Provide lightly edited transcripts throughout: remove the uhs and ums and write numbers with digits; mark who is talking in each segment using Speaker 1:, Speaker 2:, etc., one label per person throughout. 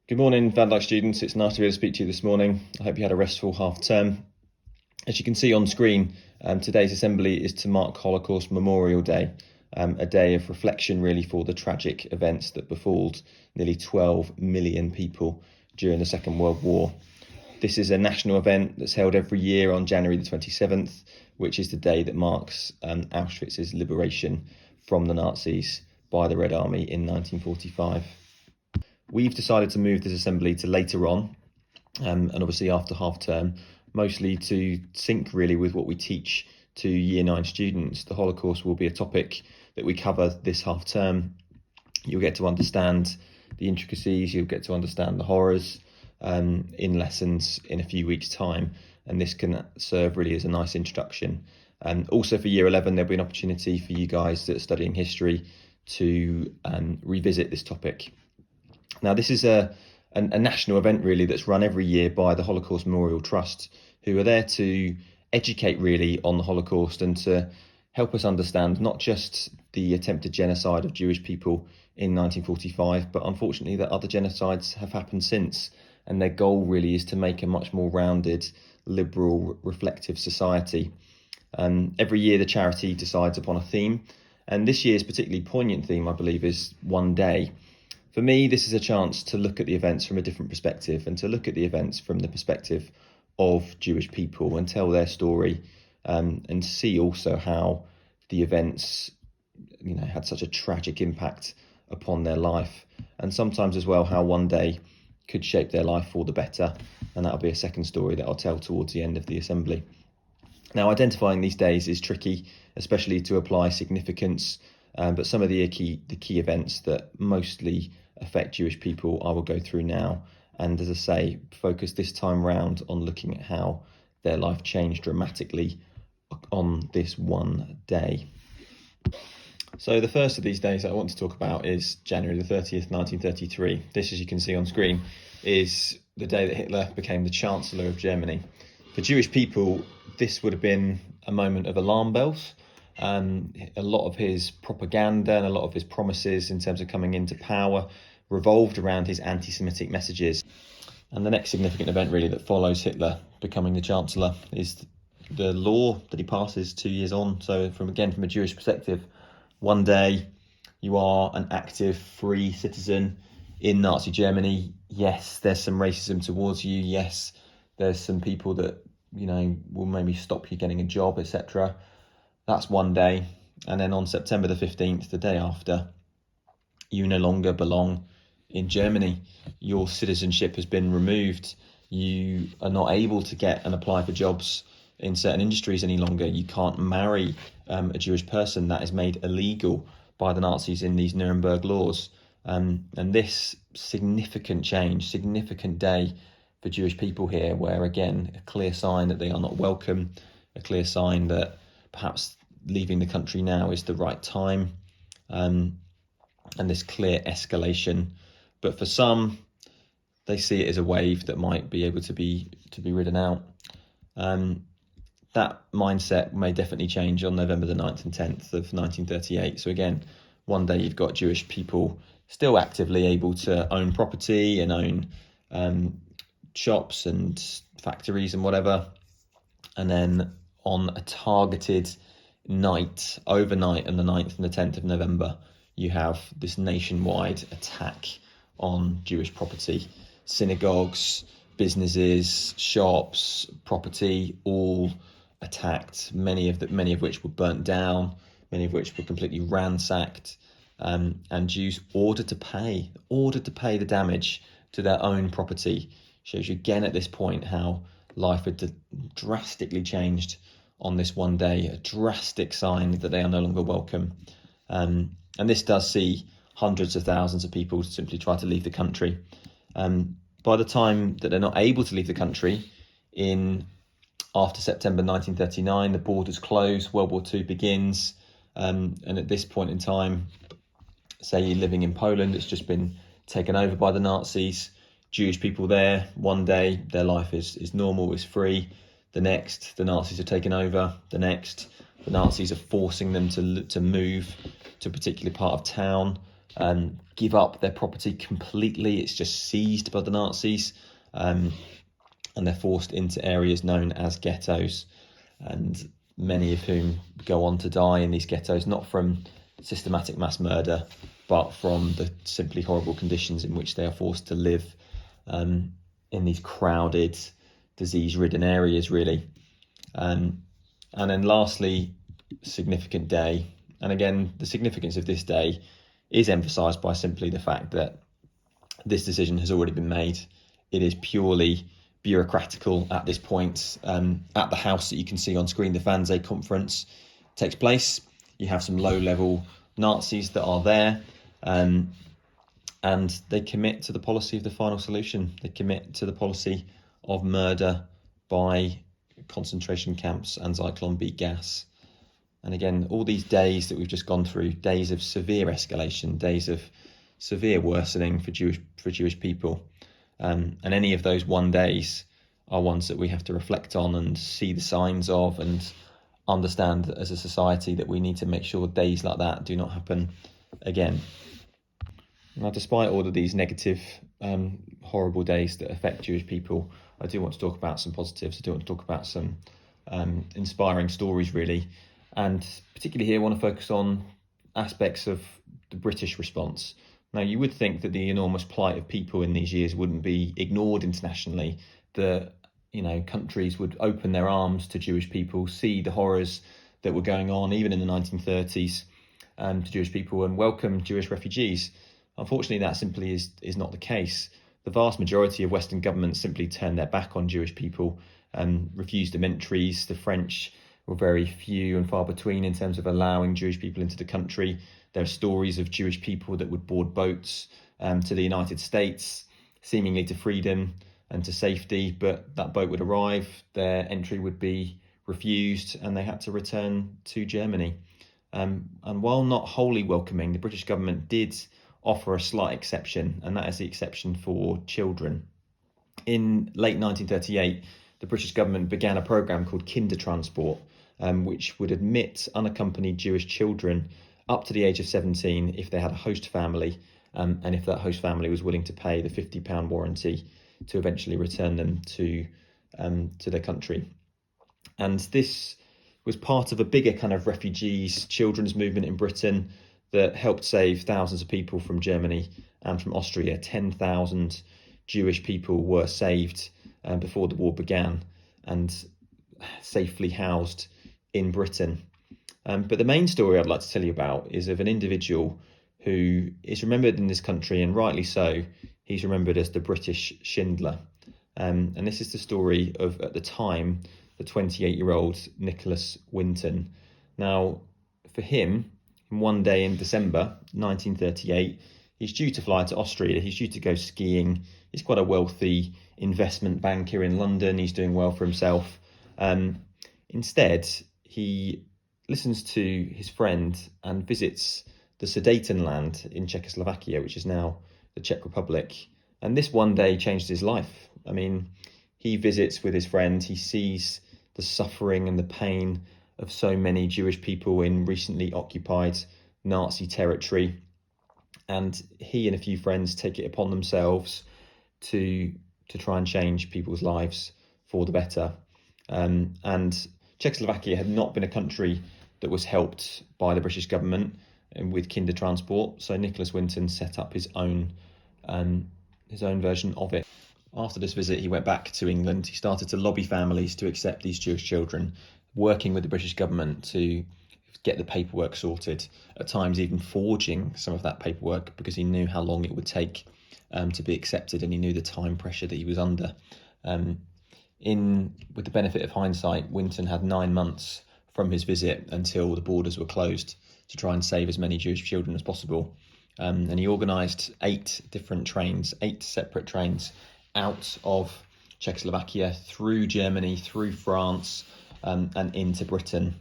Speaker 1: Good morning, Van Dyke students. It's nice to be able to speak to you this morning. I hope you had a restful half term. As you can see on screen, today's assembly is to mark Holocaust Memorial Day, a day of reflection really for the tragic events that befalled nearly 12 million people during the Second World War. This is a national event that's held every year on January the 27th, which is the day that marks Auschwitz's liberation from the Nazis by the Red Army in 1945. We've decided to move this assembly to later on, and obviously after half term, mostly to sync really with what we teach to Year 9 students. The Holocaust will be a topic that we cover this half term. You'll get to understand the intricacies, you'll get to understand the horrors in lessons in a few weeks' time, and this can serve really as a nice introduction. Also for Year 11, there'll be an opportunity for you guys that are studying history to revisit this topic. Now, this is a national event really that's run every year by the Holocaust Memorial Trust, who are there to educate really on the Holocaust and to help us understand not just the attempted genocide of Jewish people in 1945, but unfortunately that other genocides have happened since. And their goal really is to make a much more rounded, liberal, reflective society. Every year the charity decides upon a theme, and this year's particularly poignant theme, I believe, is One Day. For me, this is a chance to look at the events from a different perspective and to look at the events from the perspective of Jewish people and tell their story, and see also how the events, had such a tragic impact upon their life, and sometimes as well how one day could shape their life for the better. And that'll be a second story that I'll tell towards the end of the assembly. Now, identifying these days is tricky, especially to apply significance, but some of the key events that mostly affect Jewish people I will go through now, and as I say, focus this time round on looking at how their life changed dramatically on this one day. So the first of these days that I want to talk about is January the 30th, 1933. This, as you can see on screen, is the day that Hitler became the Chancellor of Germany. For Jewish people, this would have been a moment of alarm bells. A lot of his propaganda and a lot of his promises in terms of coming into power revolved around his anti-Semitic messages. And the next significant event really that follows Hitler becoming the Chancellor is the law that he passes 2 years on. So from a Jewish perspective, one day you are an active, free citizen in Nazi Germany. Yes, there's some racism towards you. Yes, there's some people that, will maybe stop you getting a job, etc. That's one day. And then on September the 15th, the day after, you no longer belong in Germany. Your citizenship has been removed. You are not able to get and apply for jobs in certain industries any longer. You can't marry a Jewish person. That is made illegal by the Nazis in these Nuremberg laws. And this significant change, significant day for Jewish people here, where again, a clear sign that they are not welcome, a clear sign that perhaps leaving the country now is the right time, and this clear escalation. But for some, they see it as a wave that might be able to be ridden out. That mindset may definitely change on November the 9th and 10th of 1938. So again, one day you've got Jewish people still actively able to own property and own shops and factories and whatever. And then on a targeted night, overnight on the 9th and the 10th of November, you have this nationwide attack on Jewish property. Synagogues, businesses, shops, property, all attacked, many of which were burnt down, many of which were completely ransacked, and Jews ordered to pay the damage to their own property. Shows you again at this point how life had drastically changed on this one day, a drastic sign that they are no longer welcome. And this does see hundreds of thousands of people simply try to leave the country. By the time that they're not able to leave the country after September 1939, the borders close, World War II begins. And at this point in time, say you're living in Poland, it's just been taken over by the Nazis. Jewish people there, one day their life is normal, is free. The next, the Nazis are taken over. The next, the Nazis are forcing them to move to a particular part of town. give up their property completely. It's just seized by the Nazis, and they're forced into areas known as ghettos, and many of whom go on to die in these ghettos, not from systematic mass murder, but from the simply horrible conditions in which they are forced to live in these crowded, disease-ridden areas, really. And then lastly, significant day. And again, the significance of this day is emphasised by simply the fact that this decision has already been made. It is purely bureaucratical at this point. At the house that you can see on screen, the Wannsee conference takes place. You have some low-level Nazis that are there, and they commit to the policy of the final solution. They commit to the policy of murder by concentration camps and Zyklon B gas. And again, all these days that we've just gone through, days of severe escalation, days of severe worsening for Jewish people, and any of those one days are ones that we have to reflect on and see the signs of, and understand as a society that we need to make sure days like that do not happen again. Now, despite all of these negative, horrible days that affect Jewish people, I do want to talk about some positives. I do want to talk about some inspiring stories, really. And particularly here, I want to focus on aspects of the British response. Now, you would think that the enormous plight of people in these years wouldn't be ignored internationally, that, countries would open their arms to Jewish people, see the horrors that were going on, even in the 1930s, to Jewish people, and welcome Jewish refugees. Unfortunately, that simply is not the case. The vast majority of Western governments simply turned their back on Jewish people and refused them entries. The French were very few and far between in terms of allowing Jewish people into the country. There are stories of Jewish people that would board boats to the United States, seemingly to freedom and to safety, but that boat would arrive, their entry would be refused, and they had to return to Germany. And while not wholly welcoming, the British government did offer a slight exception, and that is the exception for children. In late 1938, the British government began a programme called Kindertransport, which would admit unaccompanied Jewish children up to the age of 17 if they had a host family, and if that host family was willing to pay the £50 warranty to eventually return them to their country. And this was part of a bigger kind of refugees, children's movement in Britain that helped save thousands of people from Germany and from Austria. 10,000 Jewish people were saved before the war began and safely housed in Britain. But the main story I'd like to tell you about is of an individual who is remembered in this country, and rightly so. He's remembered as the British Schindler. And this is the story of, at the time, the 28-year-old Nicholas Winton. Now, for him, one day in December 1938, he's due to fly to Austria. He's due to go skiing. He's quite a wealthy investment banker in London. He's doing well for himself. Instead, he listens to his friend and visits the Sudetenland in Czechoslovakia, which is now the Czech Republic. And this one day changed his life. I mean, he visits with his friend. He sees the suffering and the pain of so many Jewish people in recently occupied Nazi territory. And he and a few friends take it upon themselves to try and change people's lives for the better. And Czechoslovakia had not been a country that was helped by the British government with Kindertransport. So Nicholas Winton set up his own version of it. After this visit, he went back to England. He started to lobby families to accept these Jewish children, working with the British government to get the paperwork sorted, at times even forging some of that paperwork because he knew how long it would take to be accepted, and he knew the time pressure that he was under. With the benefit of hindsight, Winton had 9 months from his visit until the borders were closed to try and save as many Jewish children as possible. And he organised 8 separate trains out of Czechoslovakia, through Germany, through France, and into Britain.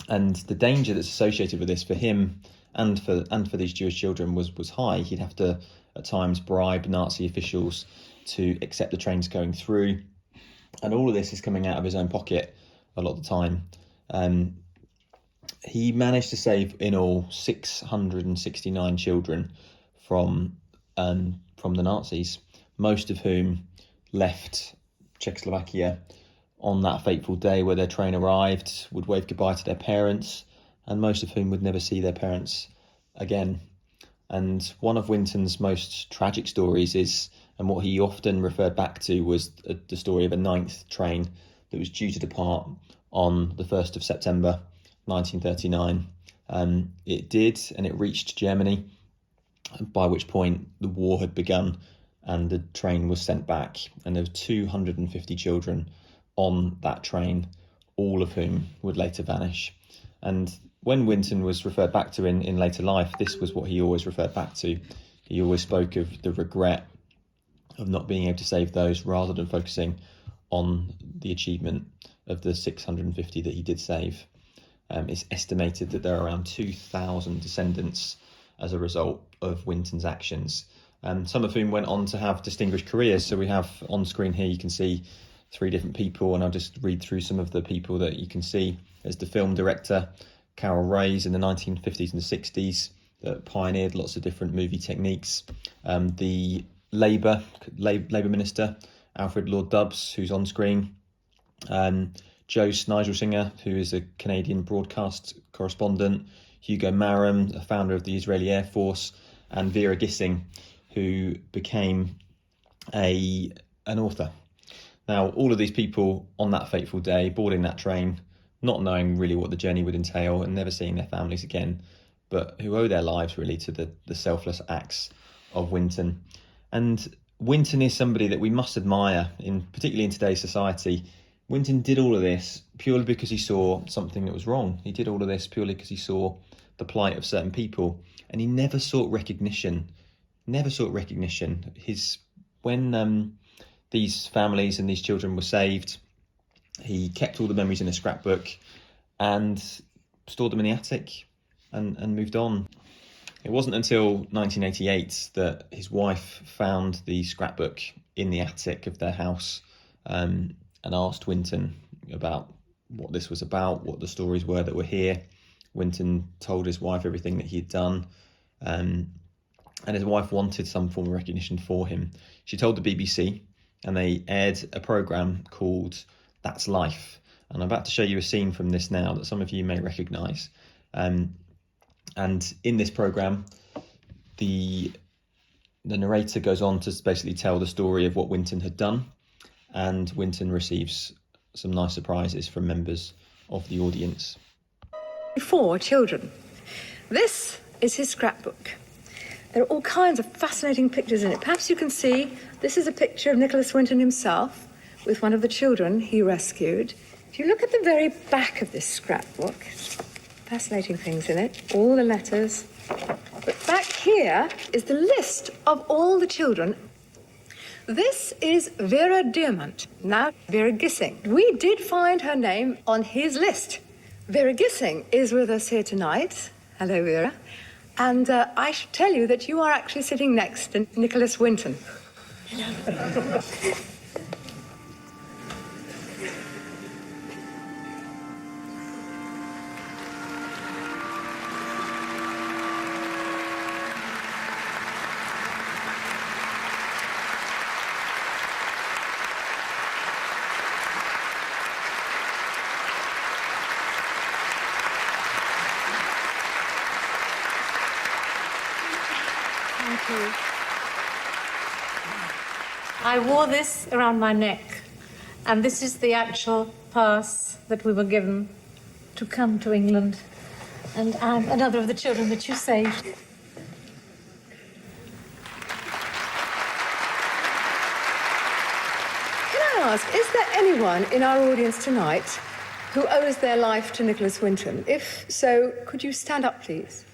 Speaker 1: And the danger that's associated with this for him and for these Jewish children was high. He'd have to at times bribe Nazi officials to accept the trains going through, and all of this is coming out of his own pocket a lot of the time. He managed to save in all 669 children from the Nazis, most of whom left Czechoslovakia on that fateful day where their train arrived, would wave goodbye to their parents, and most of whom would never see their parents again. And one of Winton's most tragic stories is, and what he often referred back to, was the story of a ninth train that was due to depart on the 1st of September 1939. It did, and it reached Germany, by which point the war had begun and the train was sent back. And there were 250 children on that train, all of whom would later vanish. And when Winton was referred back to in later life, this was what he always referred back to. He always spoke of the regret of not being able to save those, rather than focusing on the achievement of the 650 that he did save. It's estimated that there are around 2,000 descendants as a result of Winton's actions, some of whom went on to have distinguished careers. So we have on screen here, you can see 3 different people, and I'll just read through some of the people that you can see. There's the film director, Carol Ray's, in the 1950s and the 60s, that pioneered lots of different movie techniques. The Labour Minister, Alfred Lord Dubs, who's on screen. Joe Snigelsinger, who is a Canadian broadcast correspondent. Hugo Marum, a founder of the Israeli Air Force. And Vera Gissing, who became an author. Now, all of these people on that fateful day, boarding that train, not knowing really what the journey would entail and never seeing their families again, but who owe their lives really to the selfless acts of Winton. And Winton is somebody that we must admire, particularly in today's society. Winton did all of this purely because he saw something that was wrong. He did all of this purely because he saw the plight of certain people, and he never sought recognition. When these families and these children were saved, he kept all the memories in a scrapbook and stored them in the attic and moved on. It wasn't until 1988 that his wife found the scrapbook in the attic of their house, and asked Winton about what this was about, what the stories were that were here. Winton told his wife everything that he had done, and his wife wanted some form of recognition for him. She told the BBC, and they aired a programme called That's Life. And I'm about to show you a scene from this now that some of you may recognise. And in this programme, the narrator goes on to basically tell the story of what Winton had done, and Winton receives some nice surprises from members of the audience.
Speaker 2: 4 children. This is his scrapbook. There are all kinds of fascinating pictures in it. Perhaps you can see, this is a picture of Nicholas Winton himself with one of the children he rescued. If you look at the very back of this scrapbook, fascinating things in it, all the letters. But back here is the list of all the children. This is Vera Diamant, now Vera Gissing. We did find her name on his list. Vera Gissing is with us here tonight. Hello, Vera. And I should tell you that you are actually sitting next to Nicholas Winton. Hello.
Speaker 3: I wore this around my neck, and this is the actual pass that we were given to come to England, and I'm another of the children that you saved.
Speaker 2: Can I ask, is there anyone in our audience tonight who owes their life to Nicholas Winton? If so, could you stand up, please?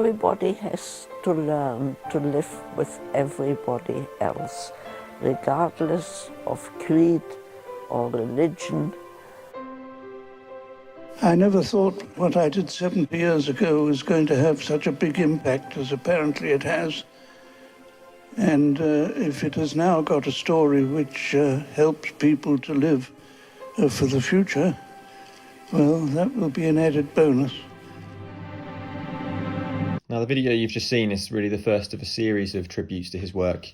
Speaker 4: Everybody has to learn to live with everybody else, regardless of creed or religion.
Speaker 5: I never thought what I did 70 years ago was going to have such a big impact as apparently it has. And if it has now got a story which helps people to live for the future, well, that will be an added bonus.
Speaker 1: Now, the video you've just seen is really the first of a series of tributes to his work.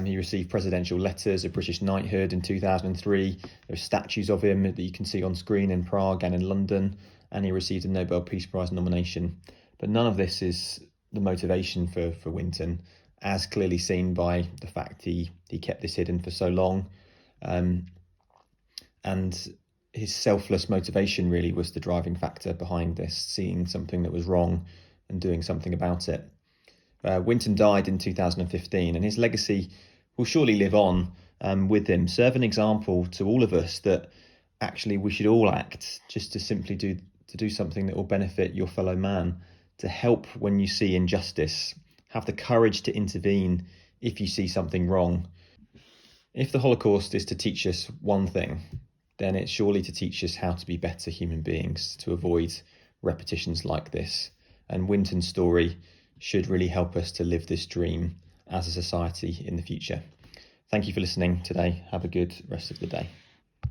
Speaker 1: He received presidential letters, a British knighthood in 2003. There are statues of him that you can see on screen in Prague and in London, and he received a Nobel Peace Prize nomination. But none of this is the motivation for Winton, as clearly seen by the fact he kept this hidden for so long. And his selfless motivation really was the driving factor behind this, seeing something that was wrong and doing something about it. Winton died in 2015, and his legacy will surely live on with him, serve an example to all of us that actually we should all act just to simply do something that will benefit your fellow man, to help when you see injustice, have the courage to intervene if you see something wrong. If the Holocaust is to teach us one thing, then it's surely to teach us how to be better human beings, to avoid repetitions like this. And Winton's story should really help us to live this dream as a society in the future. Thank you for listening today. Have a good rest of the day.